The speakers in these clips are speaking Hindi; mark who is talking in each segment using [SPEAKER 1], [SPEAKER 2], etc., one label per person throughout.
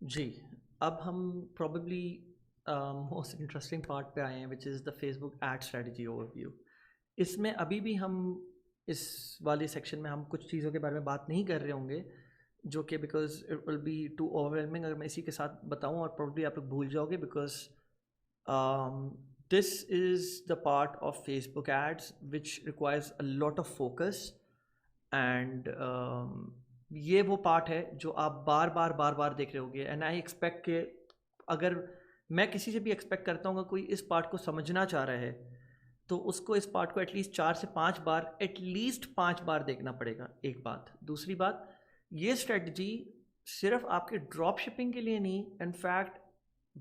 [SPEAKER 1] जी, अब हम प्रोबेबली मोस्ट इंटरेस्टिंग पार्ट पे आए हैं which is the Facebook ad strategy overview. इसमें अभी भी हम इस वाले सेक्शन में हम कुछ चीज़ों के बारे में बात नहीं कर रहे होंगे जो कि because it will be too overwhelming अगर मैं इसी के साथ बताऊं, और प्रोबेबली आप लोग भूल जाओगे because this is the part of Facebook ads which requires a lot of focus and ये वो पार्ट है जो आप बार बार देख रहे होगे। एंड आई एक्सपेक्ट कि अगर मैं किसी से भी एक्सपेक्ट करता हूँ कोई इस पार्ट को समझना चाह रहा है तो उसको इस पार्ट को एटलीस्ट 4 से 5 बार, एटलीस्ट 5 बार देखना पड़ेगा। एक बात। दूसरी बात, ये स्ट्रेटजी सिर्फ आपके ड्रॉप शिपिंग के लिए नहीं, in fact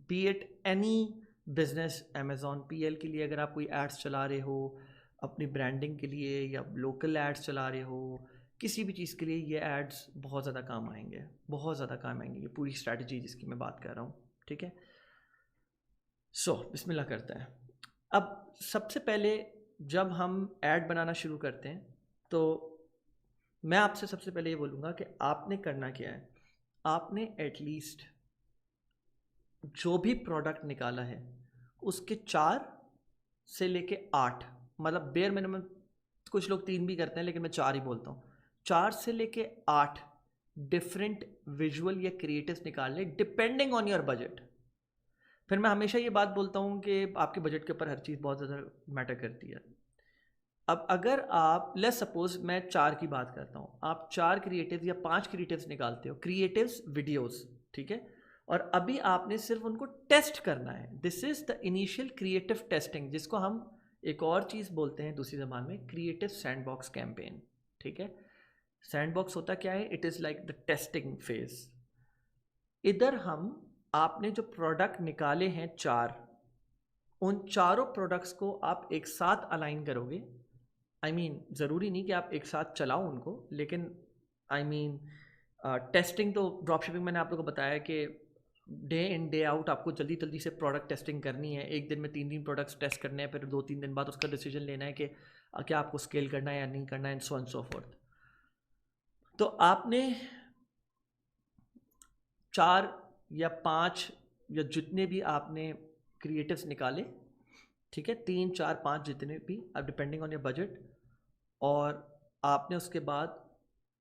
[SPEAKER 1] B it any business, Amazon PL के लिए अगर आप कोई एड्स चला रहे हो अपनी ब्रांडिंग के लिए, या लोकल एड्स चला रहे हो, किसी भी चीज़ के लिए ये एड्स बहुत ज़्यादा काम आएंगे, बहुत ज़्यादा काम आएंगे। ये पूरी स्ट्रैटेजी जिसकी मैं बात कर रहा हूँ, ठीक है। सो बिस्मिल्लाह करते हैं। अब सबसे पहले जब हम ऐड बनाना शुरू करते हैं तो मैं आपसे सबसे पहले ये बोलूँगा कि आपने करना क्या है। आपने एटलीस्ट जो भी प्रोडक्ट निकाला है उसके 4 से लेके 8, मतलब बेयर मिनिमम, कुछ लोग 3 भी करते हैं लेकिन मैं 4 ही बोलता हूँ, 4 से लेके 8 डिफरेंट विजुअल या क्रिएटिव्स निकाल ले डिपेंडिंग ऑन योर बजट। फिर मैं हमेशा ये बात बोलता हूँ कि आपके बजट के ऊपर हर चीज़ बहुत ज़्यादा मैटर करती है। अब अगर आप लेट्स सपोज मैं 4 की बात करता हूँ, आप 4 क्रिएटिव्स या 5 क्रिएटिव्स निकालते हो, क्रिएटिव्स वीडियोस, ठीक है। और अभी आपने सिर्फ उनको टेस्ट करना है। This is the initial creative testing, जिसको हम एक और चीज़ बोलते हैं दूसरी ज़बान में क्रिएटिव सैंडबॉक्स कैंपेन, ठीक है। सैंडबॉक्स होता क्या है? It is like the testing phase. इधर हम आपने जो प्रोडक्ट निकाले हैं 4, उन चारों प्रोडक्ट्स को आप एक साथ अलाइन करोगे। आई मीन ज़रूरी नहीं कि आप एक साथ चलाओ उनको, लेकिन आई मीन टेस्टिंग तो ड्रॉप शिपिंग मैंने आप लोगों को बताया कि डे इन डे आउट आपको जल्दी जल्दी से प्रोडक्ट टेस्टिंग करनी है। एक दिन में 3 प्रोडक्ट्स टेस्ट करने हैं, फिर 2-3 दिन बाद उसका डिसीजन लेना है कि क्या आपको स्केल करना है या नहीं करना है, and so on so fourth. तो आपने 4 या 5 या जितने भी आपने क्रिएटिव्स निकाले, ठीक है, 3, 4, 5 जितने भी, अब डिपेंडिंग ऑन योर बजट, और आपने उसके बाद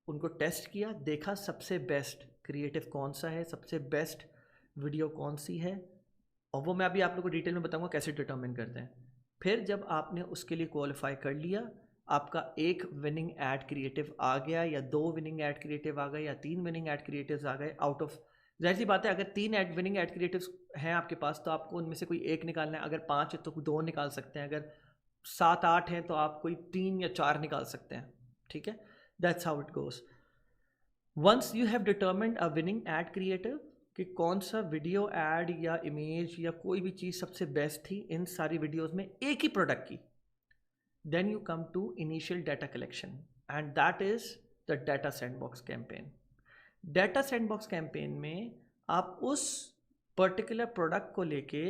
[SPEAKER 1] उनको टेस्ट किया, देखा सबसे बेस्ट क्रिएटिव कौन सा है, सबसे बेस्ट वीडियो कौन सी है, और वो मैं अभी आप लोगों को डिटेल में बताऊंगा कैसे डिटर्मिन करते हैं। फिर जब आपने उसके लिए क्वालिफाई कर लिया, आपका एक विनिंग एड क्रिएटिव आ गया, या 2 विनिंग एड क्रिएटिव आ गए, या 3 विनिंग एड क्रिएटिव्स आ गए आउट ऑफ, जाहिर सी बात है अगर 3 विनिंग एड क्रिएटिव्स हैं आपके पास तो आपको उनमें से कोई एक निकालना है। अगर 5 है तो 2 निकाल सकते हैं, अगर 7-8 हैं तो आप कोई 3 या 4 निकाल सकते हैं, ठीक है। That's how it goes. Once you have determined a winning ad creative कि कौन सा वीडियो एड या इमेज या कोई भी चीज़ सबसे बेस्ट थी इन सारी वीडियोस में एक ही प्रोडक्ट की, then you come to initial data collection, and that is the data sandbox campaign. Data sandbox campaign में आप उस पर्टिकुलर प्रोडक्ट को लेके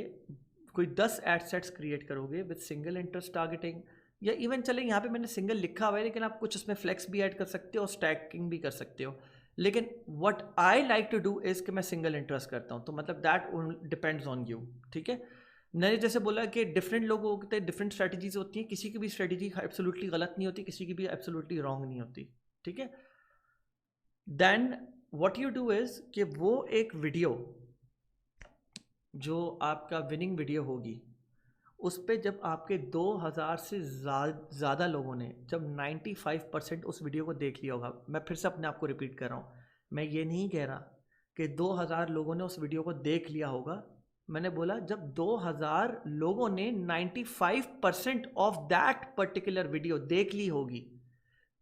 [SPEAKER 1] कोई 10 एड सेट्स क्रिएट करोगे विद सिंगल इंटरेस्ट टारगेटिंग, या इवन चले यहाँ पे मैंने सिंगल लिखा हुआ है लेकिन आप कुछ उसमें फ्लेक्स भी ऐड कर सकते हो और स्टैकिंग भी कर सकते हो। लेकिन what I like to do is कि मैं सिंगल इंटरेस्ट करता हूँ, तो मतलब दैट डिपेंड्स ऑन यू, ठीक है। मैंने जैसे बोला कि डिफरेंट लोगों के डिफरेंट स्ट्रेटजीज होती हैं, किसी की भी स्ट्रेटजी एब्सोल्युटली गलत नहीं होती, किसी की भी एब्सोल्युटली रॉन्ग नहीं होती, ठीक है। Then what you do is कि वो एक वीडियो जो आपका विनिंग वीडियो होगी, उस पर जब आपके 2000 से ज़्यादा लोगों ने जब 95% उस वीडियो को देख लिया होगा, मैं फिर से अपने आप को रिपीट कर रहा हूँ, मैं ये नहीं कह रहा कि 2000 लोगों ने उस वीडियो को देख लिया होगा, मैंने बोला जब 2000 लोगों ने 95% ऑफ दैट पर्टिकुलर वीडियो देख ली होगी,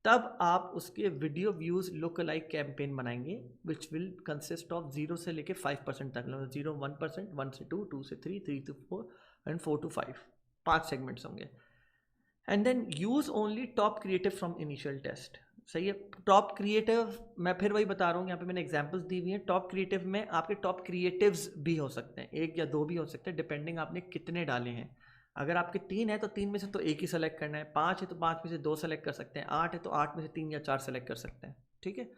[SPEAKER 1] तब आप उसके video views look like campaign बनाएंगे विच विल कंसिस्ट ऑफ 0 से लेके 5% तक, 0 1%, 1 से 2, 2 से 3, 3 to 4 एंड 4 to 5, 5 सेगमेंट्स होंगे। And then use only top creative from initial test. सही है। टॉप क्रिएटिव मैं फिर वही बता रहा हूँ, यहाँ पे मैंने एग्जांपल्स दी हुई हैं। टॉप क्रिएटिव में आपके टॉप क्रिएटिव्स भी हो सकते हैं, 1 या 2 भी हो सकते हैं, डिपेंडिंग आपने कितने डाले हैं। अगर आपके 3 है तो 3 में से तो एक ही सेलेक्ट करना है, 5 है तो 5 में से 2 सेलेक्ट कर सकते हैं, 8 है तो 8 में से 3 या 4 सेलेक्ट कर सकते हैं, ठीक है।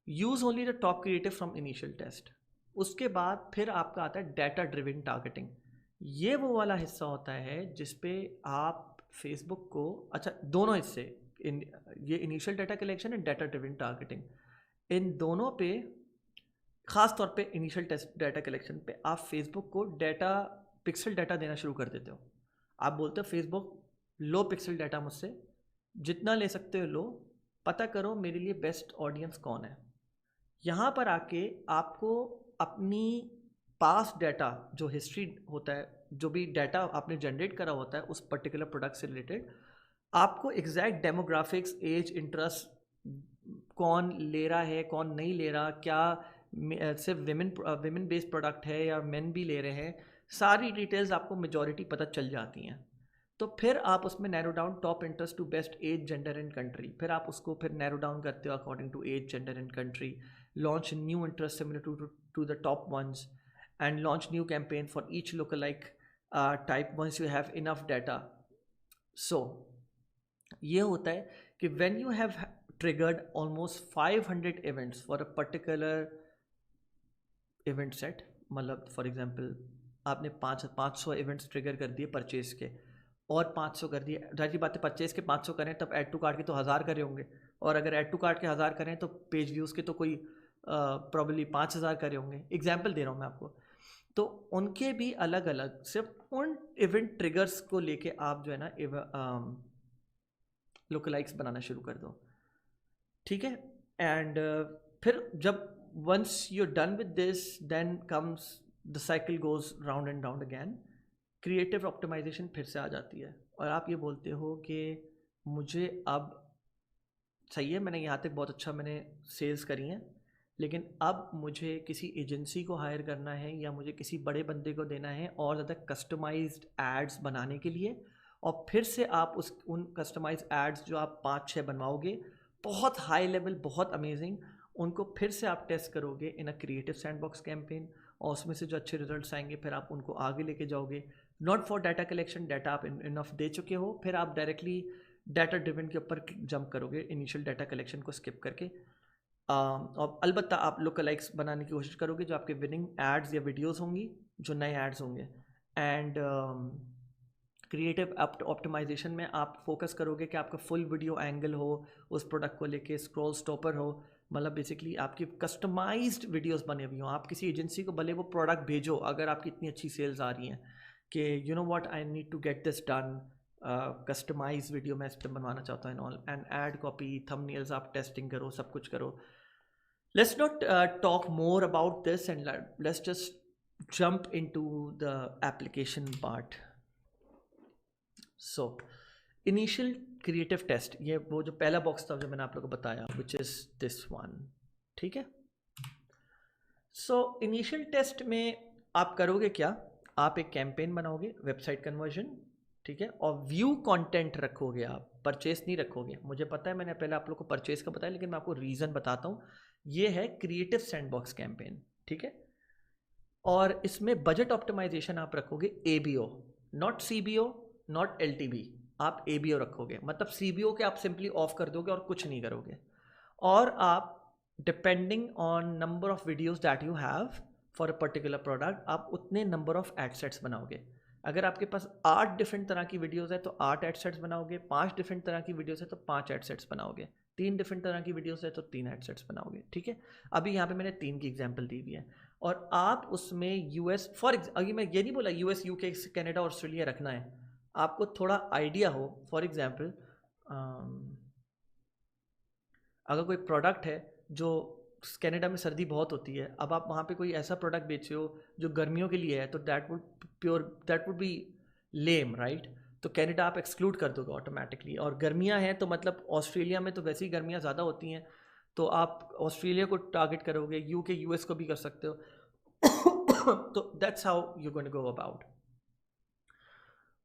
[SPEAKER 1] Use only the top creative from initial test. उसके बाद फिर आपका आता है डाटा ड्रिवन टारगेटिंग। ये वो वाला हिस्सा होता है जिसपे आप फेसबुक को, अच्छा दोनों हिस्से, ये initial data collection and data driven targeting, इन दोनों पे, खास तौर पे इनिशियल टेस्ट डाटा कलेक्शन पे आप फेसबुक को डाटा, पिक्सल डाटा देना शुरू कर देते हो। आप बोलते हो फेसबुक लो पिक्सल डाटा मुझसे, जितना ले सकते हो लो, पता करो मेरे लिए बेस्ट ऑडियंस कौन है। यहाँ पर आके आपको अपनी पास डाटा, जो हिस्ट्री होता है, जो भी डाटा आपने जनरेट करा होता है उस पर्टिकुलर प्रोडक्ट से रिलेटेड, आपको एग्जैक्ट डेमोग्राफिक्स, एज, इंटरेस्ट, कौन ले रहा है कौन नहीं ले रहा, क्या सिर्फ विमेन बेस्ड प्रोडक्ट है या मेन भी ले रहे हैं, सारी डिटेल्स आपको मेजॉरिटी पता चल जाती हैं। तो फिर आप उसमें narrow down top interest to best age, gender and country, फिर आप उसको फिर नैरो डाउन करते हो according to age, gender and country, launch new interest similar to the top ones and launch new campaign for each local like type ones you have enough data. So ये होता है कि when you have triggered almost 500 events for a particular event set, मतलब फॉर एग्जांपल आपने 500 इवेंट्स ट्रिगर कर दिए परचेज के, और 500 कर दिए, जाहिर सी बात है परचेज के 500 करें तब ऐड टू कार्ट के तो 1000 करे होंगे, और अगर ऐड टू कार्ट के 1000 करें तो पेज व्यूज़ के तो कोई प्रॉब्ली 5000 करे होंगे। एग्जाम्पल दे रहा हूँ मैं आपको। तो उनके भी अलग अलग, सिर्फ उन इवेंट ट्रिगर्स को लेके आप जो है ना लोकलाइक्स बनाना शुरू कर दो, ठीक है। एंड फिर जब once you done with this, then comes the cycle goes round and round again, creative optimisation फिर से आ जाती है, और आप ये बोलते हो कि मुझे अब सही है, मैंने यहाँ तक बहुत अच्छा मैंने सेल्स करी हैं, लेकिन अब मुझे किसी एजेंसी को हायर करना है या मुझे किसी बड़े बंदे को देना है और ज़्यादा कस्टमाइज्ड एड्स बनाने के लिए। और फिर से आप उन कस्टमाइज्ड एड्स जो आप 5-6 बनवाओगे बहुत हाई लेवल, बहुत अमेजिंग, उनको फिर से आप टेस्ट करोगे इन अ क्रिएटिव सैंडबॉक्स कैंपेन, और उसमें से जो अच्छे रिजल्ट्स आएंगे फिर आप उनको आगे लेके जाओगे। Not for data collection, data आप इनफ दे चुके हो, फिर आप डायरेक्टली डाटा ड्रिवन के ऊपर जंप करोगे, इनिशियल डाटा कलेक्शन को स्किप करके। और अलबत्ता आप लुकलाइक्स बनाने की कोशिश करोगे जो आपके विनिंग एड्स या वीडियोस होंगी, जो नए एड्स होंगे। एंड क्रिएटिव ऑप्टिमाइजेशन में आप फोकस करोगे कि आपका फुल वीडियो एंगल हो उस प्रोडक्ट को लेके, स्क्रॉल स्टॉपर हो, मतलब बेसिकली आपकी कस्टमाइज्ड वीडियोस बने हुई हों। आप किसी एजेंसी को भले वो प्रोडक्ट भेजो, अगर आपकी इतनी अच्छी सेल्स आ रही हैं कि you know what, I need to get this done, customise video मैं इस पर बनवाना चाहता हूँ and all, and ad copy, thumbnails आप टेस्टिंग करो, सब कुछ करो। Let's not talk more about this, and let's just jump into the application part. So, initial creative test, ये वो जो पहला बॉक्स था जो मैंने आप लोगों को बताया, which is this one, ठीक है। So, initial test में आप करोगे क्या, आप एक कैंपेन बनाओगे, वेबसाइट कन्वर्जन, ठीक है, और व्यू कंटेंट रखोगे, आप परचेस नहीं रखोगे। मुझे पता है मैंने पहले आप लोग को परचेस का बताया, लेकिन मैं आपको रीज़न बताता हूँ। ये है क्रिएटिव सैंडबॉक्स कैंपेन, ठीक है। और इसमें बजट ऑप्टिमाइजेशन आप रखोगे ABO, not CBO, not LTV, आप ABO रखोगे। मतलब CBO के आप सिंपली ऑफ कर दोगे और कुछ नहीं करोगे, और आप depending on number of videos that you have for a particular product, आप उतने नंबर ऑफ एड सेट्स बनाओगे। अगर आपके पास 8 डिफरेंट तरह की वीडियोस है तो 8 एड सेट्स बनाओगे, 5 डिफरेंट तरह की वीडियोस है तो 5 एड सेट्स बनाओगे, 3 डिफरेंट तरह की वीडियोस है तो 3 एड सेट्स बनाओगे, ठीक है। अभी यहाँ पे मैंने 3 की एग्जांपल दी हुई है, और आप उसमें यूएस अभी मैं ये नहीं बोला US, UK, कनाडा, ऑस्ट्रेलिया रखना है, आपको थोड़ा आइडिया हो। फॉर एग्जाम्पल अगर कोई प्रोडक्ट है जो कनाडा में सर्दी बहुत होती है, अब आप वहाँ पे कोई ऐसा प्रोडक्ट बेचे हो जो गर्मियों के लिए है, तो that would be lame, right. तो कनाडा आप एक्सक्लूड कर दोगे ऑटोमेटिकली। और गर्मियाँ हैं तो मतलब ऑस्ट्रेलिया में तो वैसे ही गर्मियाँ ज़्यादा होती हैं, तो आप ऑस्ट्रेलिया को टारगेट करोगे, UK, US को भी कर सकते हो। तो that's how you going to go about.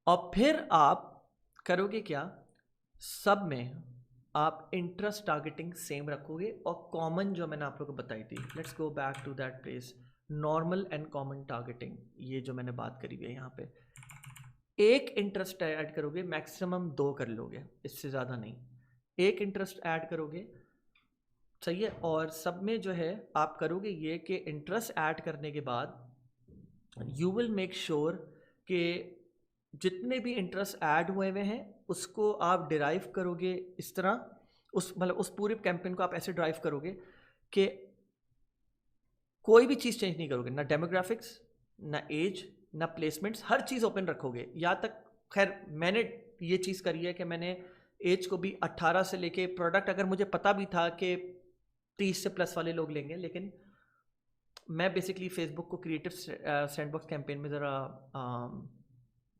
[SPEAKER 1] और फिर आप करोगे क्या, सब में आप इंटरेस्ट टारगेटिंग सेम रखोगे, और कॉमन जो मैंने आप लोगों को बताई थी, let's go back to that place, normal and common targeting, ये जो मैंने बात करी हुई है यहाँ पे, एक इंटरेस्ट ऐड करोगे, मैक्सिमम 2 कर लोगे, इससे ज़्यादा नहीं। एक इंटरेस्ट ऐड करोगे, सही है। और सब में जो है आप करोगे ये कि इंटरेस्ट ऐड करने के बाद यू विल मेक श्योर कि जितने भी इंटरेस्ट ऐड हुए हुए हैं उसको आप डिराइव करोगे इस तरह, उस मतलब उस पूरे कैंपेन को आप ऐसे ड्राइव करोगे कि कोई भी चीज़ चेंज नहीं करोगे, ना डेमोग्राफिक्स, ना एज, ना प्लेसमेंट्स, हर चीज़ ओपन रखोगे। यहाँ तक खैर मैंने ये चीज़ करी है कि मैंने एज को भी 18 से लेके, प्रोडक्ट अगर मुझे पता भी था कि 30 से प्लस वाले लोग लेंगे, लेकिन मैं बेसिकली फेसबुक को क्रिएटिव सैंडबॉक्स कैंपेन में ज़रा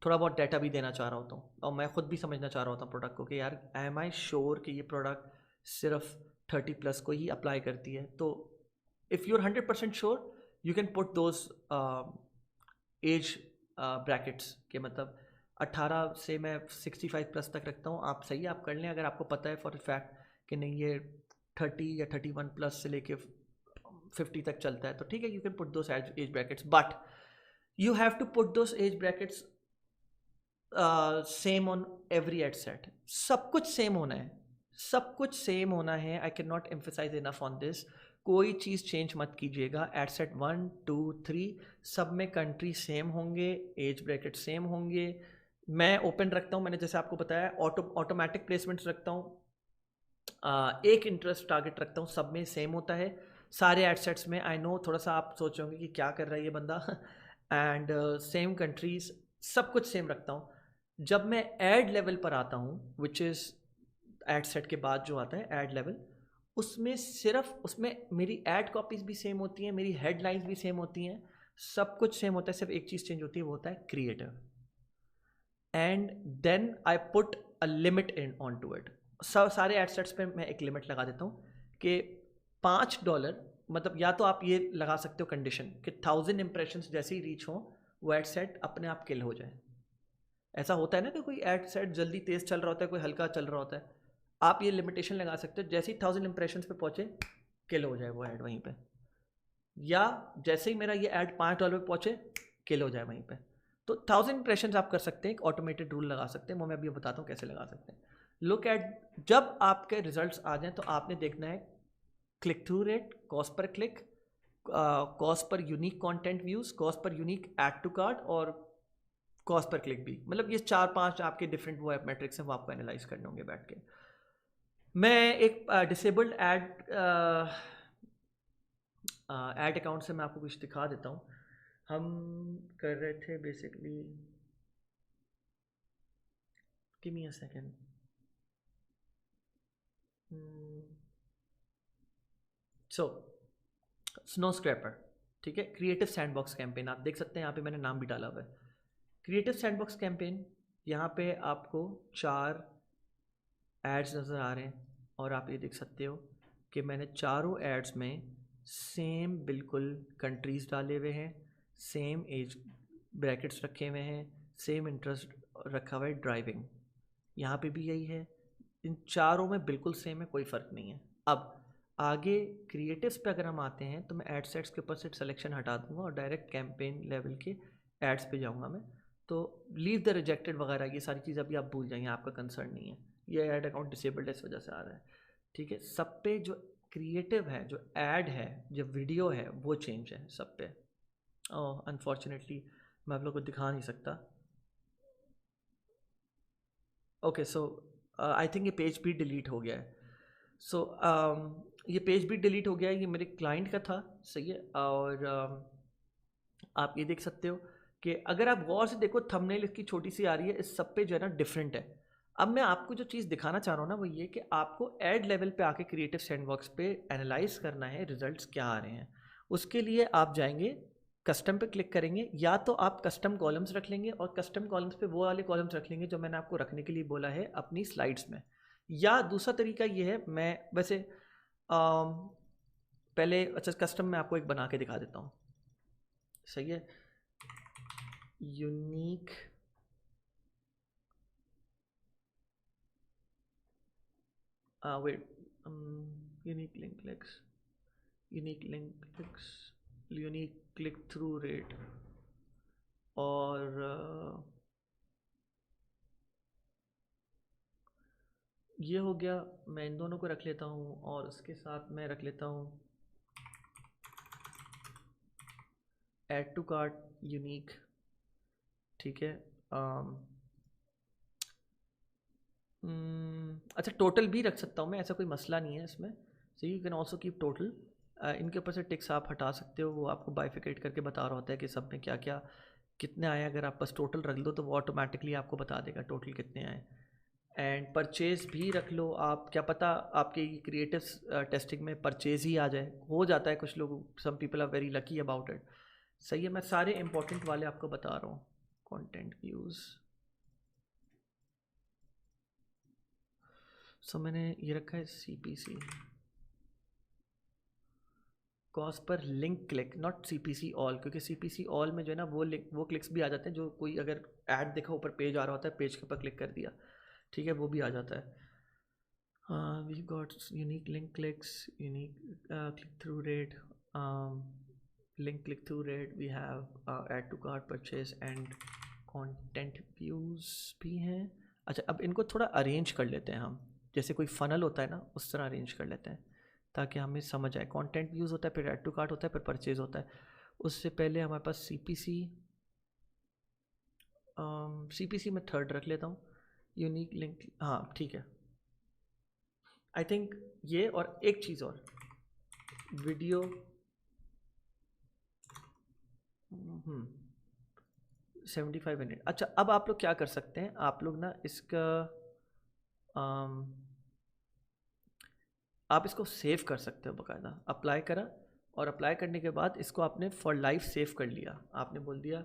[SPEAKER 1] थोड़ा बहुत डाटा भी देना चाह रहा होता हूँ और मैं खुद भी समझना चाह रहा होता हूँ प्रोडक्ट को कि यार एम आई श्योर कि ये प्रोडक्ट सिर्फ 30 प्लस को ही अप्लाई करती है। तो if you are 100% sure you can put those age brackets के, मतलब 18 से मैं 65 प्लस तक रखता हूँ। आप सही आप कर लें, अगर आपको पता है फॉर फैक्ट कि नहीं ये 30 या 31 प्लस से लेके 50 तक चलता है तो ठीक है, you can put those age brackets, but you have to put those age brackets same on every ad set. सब कुछ सेम होना है, सब कुछ सेम होना है। I can not emphasize enough on this. कोई चीज़ चेंज मत कीजिएगा। एड सेट 1 2 3 सब में कंट्री सेम होंगे, एज ब्रैकेट सेम होंगे। मैं ओपन रखता हूँ, मैंने जैसे आपको बताया ऑटोमेटिक प्लेसमेंट्स रखता हूँ, एक इंटरेस्ट टारगेट रखता हूँ, सब में सेम होता है सारे एड सेट्स में। आई नो थोड़ा सा आप सोचोगे कि क्या कर रहा है ये बंदा एंड सेम कंट्रीज, सब कुछ सेम रखता हूँ। जब मैं ऐड लेवल पर आता हूँ विच इज़ ऐड सेट के बाद जो आता है ऐड लेवल, उसमें सिर्फ उसमें मेरी ऐड कॉपीज़ भी सेम होती हैं, मेरी हेडलाइंस भी सेम होती हैं, सब कुछ सेम होता है। सिर्फ एक चीज़ चेंज होती है, वो होता है creative. And then I put a limit in on to it. सारे एड सेट्स पे मैं एक लिमिट लगा देता हूँ कि $5, मतलब या तो आप ये लगा सकते हो कंडीशन कि 1000 इंप्रेशंस जैसे ही रीच हो वो एड सेट अपने आप किल हो जाए। ऐसा होता है ना कि कोई एड सेट जल्दी तेज़ चल रहा होता है, कोई हल्का चल रहा होता है, आप ये लिमिटेशन लगा सकते हो जैसे ही 1000 इंप्रेशंस पे पहुँचे किल हो जाए वो ऐड वहीं पे, या जैसे ही मेरा ये ऐड $5 पे पहुँचे किल हो जाए वहीं पे। तो 1000 इंप्रेशंस आप कर सकते हैं, एक ऑटोमेटेड रूल लगा सकते हैं, वो मैं अभी बताता हूँ कैसे लगा सकते हैं। लुक एट, जब आपके रिजल्ट्स आ जाएं तो आपने देखना है click through rate, cost per click, cost per unique content views, cost per unique add to cart और कॉस्ट पर क्लिक भी। मतलब ये 4-5 आपके डिफरेंट वो मैट्रिक्स हैं, वो आपको एनालाइज करने होंगे बैठ के। मैं एक डिसेबल्ड ऐड अकाउंट से मैं आपको कुछ दिखा देता हूँ। हम कर रहे थे basically, give me a second. So snow scraper, ठीक है, क्रिएटिव सैंडबॉक्स कैंपेन आप देख सकते हैं, यहाँ पे मैंने नाम भी डाला हुआ है क्रिएटिव सैंडबॉक्स कैंपेन। यहाँ पे आपको 4 एड्स नज़र आ रहे हैं और आप ये देख सकते हो कि मैंने चारों एड्स में सेम बिल्कुल कंट्रीज़ डाले हुए हैं, सेम एज ब्रैकेट्स रखे हुए हैं, सेम इंटरेस्ट रखा हुआ है ड्राइविंग, यहाँ पे भी यही है। इन चारों में बिल्कुल सेम है, कोई फ़र्क नहीं है। अब आगे क्रिएटिव्स पे अगर हम आते हैं तो मैं एड सेट्स के ऊपर से सिलेक्शन हटा दूंगा और डायरेक्ट कैंपेन लेवल के एड्स पे जाऊंगा मैं। तो लीव द रिजेक्टेड वगैरह ये सारी चीज़ अभी आप भूल जाइए, आपका कंसर्न नहीं है, ये ऐड अकाउंट डिसेबल्ड इस वजह से आ रहा है, ठीक है। सब पे जो क्रिएटिव है, जो ऐड है, जो वीडियो है, वो चेंज है सब पे। अनफॉर्चुनेटली मैं आप लोग को दिखा नहीं सकता। ओके सो आई थिंक ये पेज भी डिलीट हो गया है। सो ये पेज भी डिलीट हो गया है, ये मेरे क्लाइंट का था, सही है। और आप ये देख सकते हो कि अगर आप गौर से देखो थंबनेल इसकी छोटी सी आ रही है, इस सब पे जो है ना डिफरेंट है। अब मैं आपको जो चीज़ दिखाना चाह रहा हूँ ना वो ये कि आपको एड लेवल पे आके क्रिएटिव सैंडबॉक्स पे एनालाइज करना है रिजल्ट्स क्या आ रहे हैं। उसके लिए आप जाएंगे कस्टम पे क्लिक करेंगे, या तो आप कस्टम कॉलम्स रख लेंगे और कस्टम कॉलम्स पे वो वाले कॉलम्स रख लेंगे जो मैंने आपको रखने के लिए बोला है अपनी स्लाइड्स में। या दूसरा तरीका ये है, मैं वैसे पहले अच्छा कस्टम में आपको एक बना के दिखा देता हूँ, सही है। Unique weight, unique link clicks, unique link clicks, unique click through rate और ये हो गया, मैं इन दोनों को रख लेता हूँ और उसके साथ मैं रख लेता हूँ ऐड टू कार्ट यूनिक, ठीक है। अच्छा, टोटल भी रख सकता हूँ मैं, ऐसा कोई मसला नहीं है इसमें। So you can also keep total. इनके ऊपर से टिक्स आप हटा सकते हो, वो आपको बाइफिकेट करके बता रहा होता है कि सब में क्या क्या कितने आए। अगर आप बस टोटल रख लो तो वो ऑटोमेटिकली आपको बता देगा टोटल कितने आए। एंड परचेज भी रख लो आप, क्या पता आपके क्रिएटिव टेस्टिंग में परचेज ही आ जाए, हो जाता है कुछ लोग, some people are very lucky about it. सही है, मैं सारे इंपॉर्टेंट वाले आपको बता रहा हूँ। कंटेंट व्यूज़, सो मैंने ये रखा है CPC, cost per link click, not CPC all, क्योंकि CPC ऑल में जो है ना वो क्लिक्स भी आ जाते हैं, जो कोई अगर ऐड देखा ऊपर पेज आ रहा होता है, पेज के ऊपर क्लिक कर दिया, ठीक है, वो भी आ जाता है। We got unique link clicks, unique click through rate, link click through rate, we have add to cart purchase and content views भी हैं। अच्छा, अब इनको थोड़ा अरेंज कर लेते हैं हम, जैसे कोई फनल होता है ना, उस तरह अरेंज कर लेते हैं ताकि हमें समझ आए। कंटेंट व्यूज़ होता है, फिर ऐड टू कार्ट होता है, फिर परचेज होता है। उससे पहले हमारे पास CPC में थर्ड रख लेता हूँ, यूनिक लिंक, हाँ ठीक है। आई थिंक ये, और एक चीज़ और, वीडियो 75 मिनट। अच्छा, अब आप लोग क्या कर सकते हैं, आप लोग ना इसका आप इसको सेव कर सकते हो बाकायदा। अप्लाई करा, और अप्लाई करने के बाद इसको आपने फॉर लाइफ सेव कर लिया। आपने बोल दिया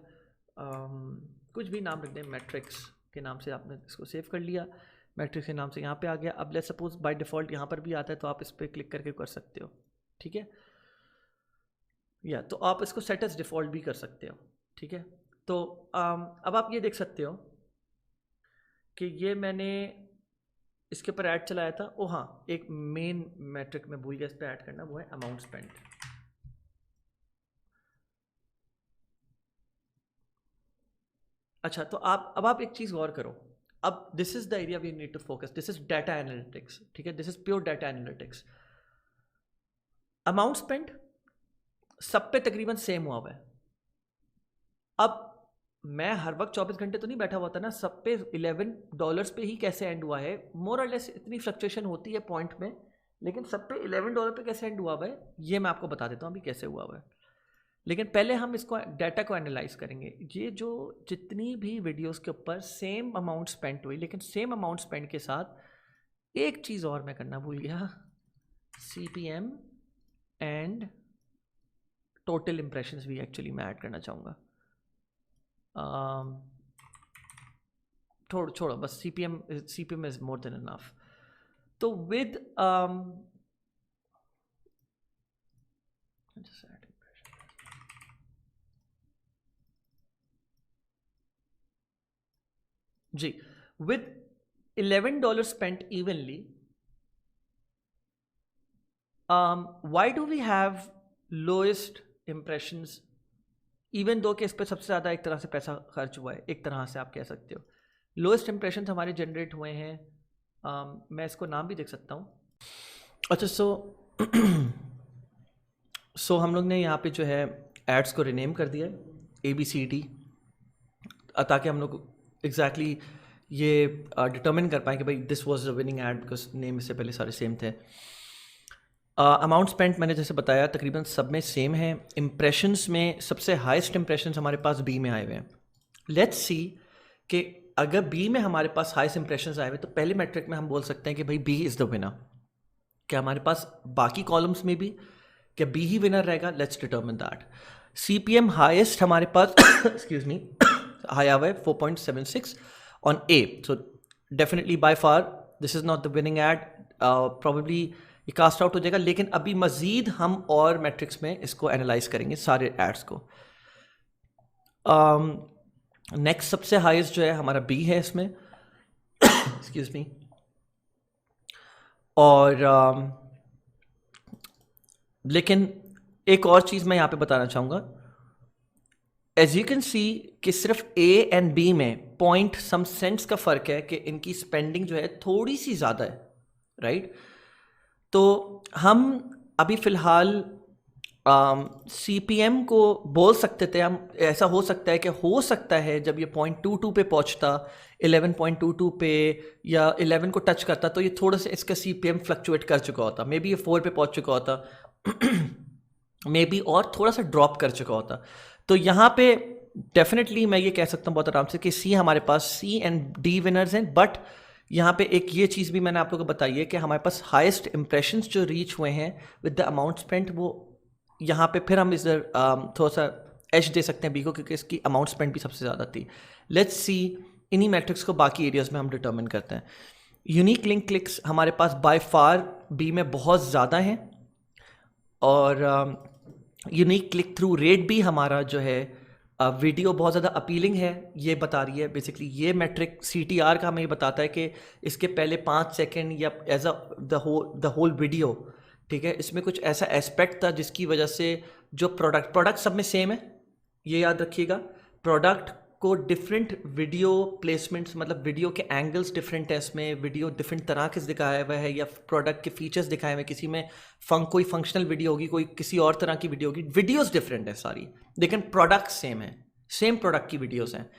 [SPEAKER 1] कुछ भी नाम रख दें, मैट्रिक्स के नाम से आपने इसको सेव कर लिया, मैट्रिक्स के नाम से यहाँ पे आ गया। अब लेट्स सपोज बाय डिफ़ॉल्ट यहाँ पर भी आता है, तो आप इस पर क्लिक करके कर सकते हो, ठीक है। या तो आप इसको सेट एज डिफ़ॉल्ट भी कर सकते हो, ठीक है। तो अब आप ये देख सकते हो कि ये मैंने इसके ऊपर ऐड चलाया था। ओ हाँ, एक मेन मैट्रिक में भूल गया इस पर ऐड करना, वो है अमाउंट स्पेंड। अच्छा, तो अब आप एक चीज़ गौर करो। अब this is the area we need to focus, this is data analytics, ठीक है, this is pure data analytics. Amount spend सब पे तकरीबन सेम हुआ हुआ है। अब मैं हर वक्त 24 घंटे तो नहीं बैठा हुआ था ना, सब पे $11 पे ही कैसे एंड हुआ है, मोर और लेस इतनी फ्लक्चुएशन होती है पॉइंट में, लेकिन सब पे $11 पे कैसे एंड हुआ हुआ है, ये मैं आपको बता देता हूँ अभी कैसे हुआ हुआ है। लेकिन पहले हम इसको डाटा को एनालाइज करेंगे। ये जो जितनी भी वीडियोस के ऊपर सेम अमाउंट स्पेंड हुई, लेकिन सेम अमाउंट स्पेंड के साथ एक चीज़ और मैं करना भूल गया, CPM एंड टोटल इम्प्रेशंस भी एक्चुअली मैं ऐड करना चाहूँगा। छोड़ो बस, CPM is more than enough. तो with ji, with $11 spent evenly, why do we have lowest impressions, even though कि इस पर सबसे ज़्यादा एक तरह से पैसा खर्च हुआ है, एक तरह से आप कह सकते हो। लोएस्ट इंप्रेशन हमारे जनरेट हुए हैं, मैं इसको नाम भी देख सकता हूँ। अच्छा, सो हम लोग ने यहाँ पे जो है एड्स को रिनेम कर दिया है ABCD, ताकि हम लोग एग्जैक्टली ये डिटर्मिन कर पाएँ कि भाई this was the winning ad, because name इससे पहले सारे सेम थे। अमाउंट स्पेंट मैंने जैसे बताया तकरीबन सब में सेम है। इम्प्रेशंस में सबसे हाईएस्ट इम्प्रेशंस हमारे पास B में आए हुए हैं। लेट्स सी कि अगर B में हमारे पास हाईएस्ट इम्प्रेशंस आए हुए, तो पहले मैट्रिक में हम बोल सकते हैं कि भाई B इज़ द विनर। क्या हमारे पास बाकी कॉलम्स में भी क्या B ही विनर रहेगा? Let's determine that. CPM highest हमारे पास एक्सक्यूज मी हाई आया है 4.76 on A, so definitely by far this is not the winning ad, probably ये कास्ट आउट हो जाएगा। लेकिन अभी मजीद हम और मैट्रिक्स में इसको एनालाइज करेंगे सारे एड्स को। नेक्स्ट सबसे हाईएस्ट जो है हमारा B है इसमें, एक्सक्यूज मी। और लेकिन एक और चीज़ मैं यहाँ पे बताना चाहूँगा, एज यू कैन सी कि सिर्फ ए एंड बी में पॉइंट सम सेंट्स का फ़र्क है कि इनकी स्पेंडिंग जो है थोड़ी सी ज़्यादा है, राइट? तो हम अभी फ़िलहाल CPM को बोल सकते थे हम, ऐसा हो सकता है कि हो सकता है जब ये 0.22 पे पहुंचता, 11.22 पे या 11 को टच करता, तो ये थोड़ा सा इसका CPM फ्लक्चुएट कर चुका होता, मे बी ये 4 पे पहुंच चुका होता मे बी और थोड़ा सा ड्रॉप कर चुका होता। तो यहाँ पे डेफिनेटली मैं ये कह सकता हूँ बहुत आराम से कि सी हमारे पास C एंड D विनर्स हैं। बट यहाँ पे एक ये चीज़ भी मैंने आप लोगों को बताई है कि हमारे पास हाईएस्ट इंप्रेशंस जो रीच हुए हैं विद द अमाउंट स्पेंट, वो यहाँ पे फिर हम इधर थोड़ा सा एज दे सकते हैं बी को, क्योंकि इसकी अमाउंट स्पेंड भी सबसे ज़्यादा थी। लेट्स सी इन्हीं मैट्रिक्स को बाकी एरियाज में हम डिटर्मिन करते हैं। यूनिक लिंक क्लिक्स हमारे पास बाय फार बी में बहुत ज़्यादा हैं, और यूनिक क्लिक थ्रू रेट भी हमारा जो है वीडियो बहुत ज़्यादा अपीलिंग है ये बता रही है। बेसिकली ये मैट्रिक CTR का हमें ये बताता है कि इसके पहले 5 सेकेंड या as a the whole video, ठीक है, इसमें कुछ ऐसा एस्पेक्ट था जिसकी वजह से जो प्रोडक्ट सब में सेम है, ये याद रखिएगा। प्रोडक्ट को डिफरेंट वीडियो प्लेसमेंट्स, मतलब वीडियो के एंगल्स डिफरेंट है, इसमें वीडियो डिफरेंट तरह के दिखाया हुआ है, या प्रोडक्ट के फीचर्स दिखाए हुए हैं। किसी में कोई फंक्शनल वीडियो होगी, कोई किसी और तरह की वीडियो होगी, वीडियोस डिफरेंट है सारी, लेकिन प्रोडक्ट सेम है, सेम प्रोडक्ट की वीडियोस हैं।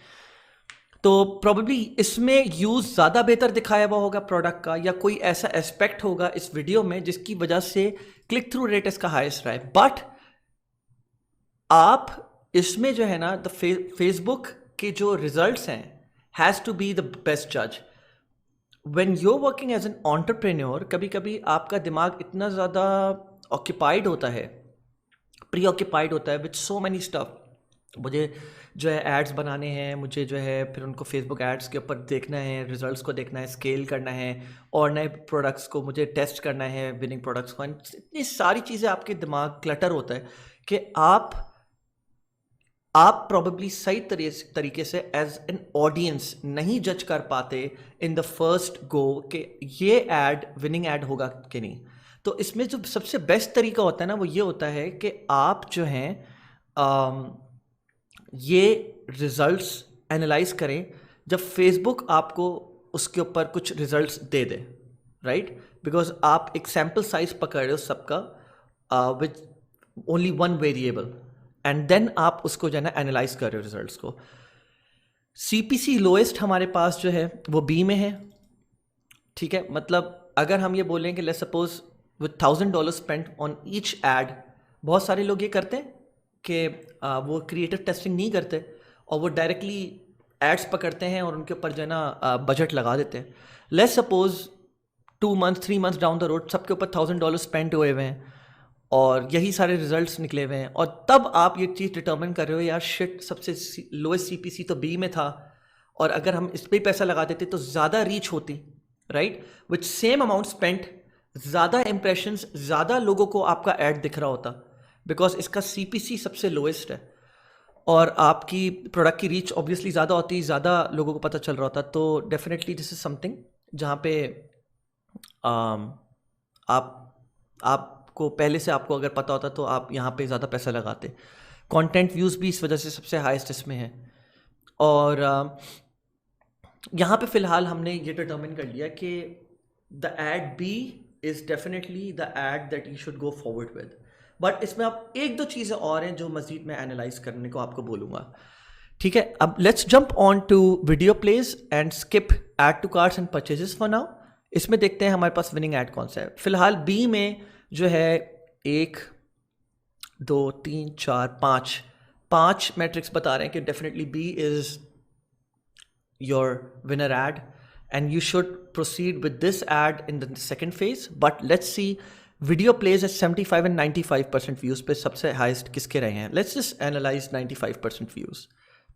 [SPEAKER 1] तो प्रॉब्ली इसमें यूज़ ज़्यादा बेहतर दिखाया हुआ होगा प्रोडक्ट का, या कोई ऐसा एस्पेक्ट होगा इस वीडियो में जिसकी वजह से क्लिक थ्रू रेट इसका हाईएस्ट रहा है। बट आप इसमें जो है ना, द फेसबुक के जो रिजल्ट्स हैं has to be the best जज। When you are working as an entrepreneur, कभी कभी आपका दिमाग इतना ज़्यादा ऑक्यूपाइड होता है, प्री ऑक्यूपाइड होता है विद सो मैनी स्टफ। मुझे जो है एड्स बनाने हैं, मुझे जो है फिर उनको फेसबुक एड्स के ऊपर देखना है, रिजल्ट्स को देखना है, स्केल करना है, और नए प्रोडक्ट्स को मुझे टेस्ट करना है, विनिंग प्रोडक्ट्स को। इतनी सारी चीज़ें आपके दिमाग क्लटर होता है कि आप प्रॉबेबली सही तरीके से एज एन ऑडियंस नहीं जज कर पाते इन द फर्स्ट गो कि ये एड विनिंग एड होगा कि नहीं। तो इसमें जो सबसे बेस्ट तरीका होता है ना, वो ये होता है कि आप जो हैं ये रिजल्ट्स एनालाइज करें जब फेसबुक आपको उसके ऊपर कुछ रिजल्ट्स दे दे, राइट? बिकॉज आप एक सैम्पल साइज पकड़ रहे हो सबका with only one variable, and then आप उसको जो है ना एनालाइज कर रहे हो रिजल्ट्स को। CPC लोएस्ट हमारे पास जो है वो B में है, ठीक है। मतलब अगर हम ये बोलें कि let's suppose with $1000 spent on each ad, बहुत सारे लोग ये करते हैं कि वो क्रिएटिव टेस्टिंग नहीं करते और वो डायरेक्टली एड्स पकड़ते हैं और उनके ऊपर जो है ना बजट लगा देते हैं। Let's suppose 2 months 3 months down the road सबके ऊपर $1000 स्पेंड हुए हुए हैं और यही सारे रिजल्ट्स निकले हुए हैं, और तब आप ये चीज़ डिटर्मिन कर रहे हो यार शिट, सबसे लोएस्ट CPC तो B में था, और अगर हम इस पर पैसा लगा देते तो ज़्यादा रीच होती, राइट? विच सेम अमाउंट स्पेंट, ज़्यादा इंप्रेशंस, ज़्यादा लोगों को आपका ऐड दिख रहा होता, बिकॉज इसका CPC सबसे लोएस्ट है और आपकी प्रोडक्ट की रीच ऑब्वियसली ज़्यादा होती, ज़्यादा लोगों को पता चल रहा होता। तो डेफिनेटली दिस इज़ समथिंग जहाँ पे आपको पहले से आपको अगर पता होता तो आप यहाँ पे ज़्यादा पैसा लगाते। कंटेंट व्यूज़ भी इस वजह से सबसे हाईएस्ट इसमें है, और यहाँ पे फ़िलहाल हमने ये डिटर्मिन कर लिया कि the ad B is definitely the ad that you should go forward with. But इसमें आप एक दो चीज़ें और हैं जो मज़ीद मैं एनालाइज करने को आपको बोलूँगा, ठीक है। अब let's jump on to video plays and skip add to carts and purchases for now. इसमें देखते हैं हमारे पास विनिंग ऐड कौन सा है। फिलहाल B में जो है 1 2 3 4 5 मैट्रिक्स बता रहे हैं कि definitely B is your winner ad and you should proceed with this ad in the second phase. But let's see video plays at 75 and 95% views पे सबसे highest किसके रहे हैं। Let's just analyze 95% views